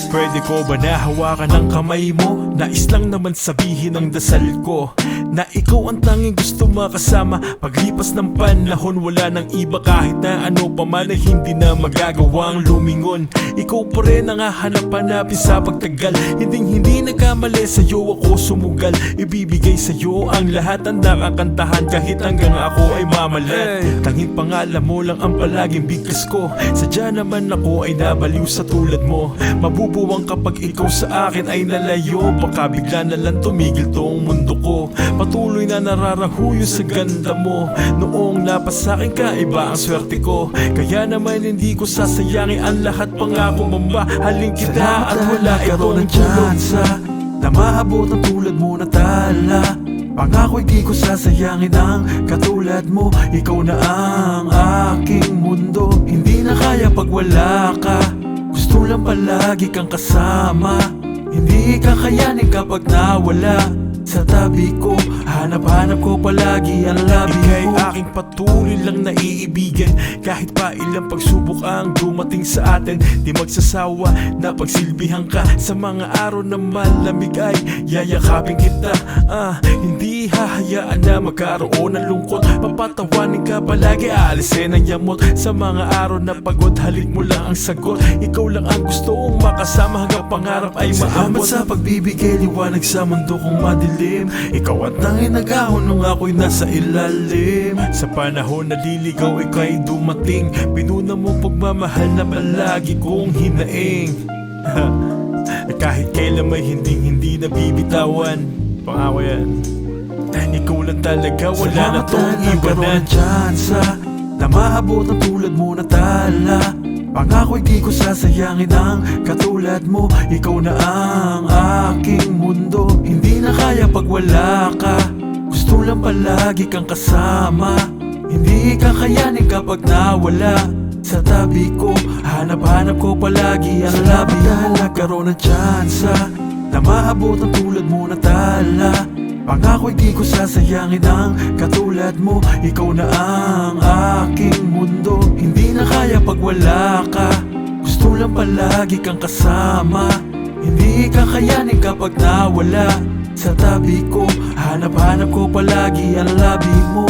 Pwede ko ba na hawakan ang kamay mo? Nais lang naman sabihin ang dasal ko na ikaw ang tanging gusto makasama. Paglipas ng panahon wala nang iba, kahit na ano pa man ay hindi na magagawang lumingon. Ikaw pa rin ang hahanap-hanapin sa pagtagal. Hindi nagkamali, sa'yo ako sumugal. Ibibigay sa'yo ang lahat ang nakakantahan kahit hanggang ako ay mamalat. Tanging pangalan mo lang ang palaging bigkas ko. Sadya naman ako ay nabaliw sa tulad mo. Mabubuwang kapag ikaw sa akin ay nalayo. Baka bigla na lang tumigil tong mundo ko. Patuloy na nararahuyo sa ganda mo. Noong napasakin ka, iba ang swerte ko. Kaya naman hindi ko sasayangin ang lahat. Pangako mamahalin kita at wala itong tsansa na maabot ang tulad mo na tala. Pangako di ko sasayangin ang katulad mo. Ikaw na ang aking mundo. Hindi na kaya pag wala ka. Gusto lang palagi kang kasama. Hindi kakayanin kapag nawala sa tabi ko. Hanap-hanap ko palagi ang labi mo. Ika'y aking patuloy lang naiibigan. Kahit pa ilang pagsubok ang dumating sa atin, di magsasawa na pagsilbihan ka. Sa mga araw na malamig ay yayakapin kita. Hindi hahayaan na magkaroon ng lungkot. Papatawanin ka palagi, aalisin ang yamot. Sa mga araw na pagod, halik mo lang ang sagot. Ikaw lang ang gustong makasama hanggang pangarap ay maabot. Salamat sa pagbibigay liwanag sa mundo kong madilim. Ikaw at tanging nag-ahon nung ako'y nasa ilalim. Sa panahon na liligaw, ikaw'y dumating. Pinuna mo pagmamahal na palagi kong hinaing. Kahit kailan may hindi nabibitawan. Pangako yan. Ikaw lang talaga, wala na tong iwanan. Tsansa na maabot ang tulad mo na tala. Pangako di ko sasayangin ang katulad mo. Ikaw na ang aking mundo. Hindi na kaya pag wala ka. Gusto lang palagi kang kasama. Hindi kakayanin kapag nawala sa tabi ko. Hanap-hanap ko palagi ang labi. Dahil nagkaroon ng tsansa na maabot ang tulad mo na tala. Pangako di ko sasayangin ang katulad mo. Ikaw na ang aking mundo. Hindi na kaya pag wala ka. Gusto lang palagi kang kasama. Hindi kakayanin kapag nawala sa tabi ko. Hanap-hanap ko palagi ang labi mo.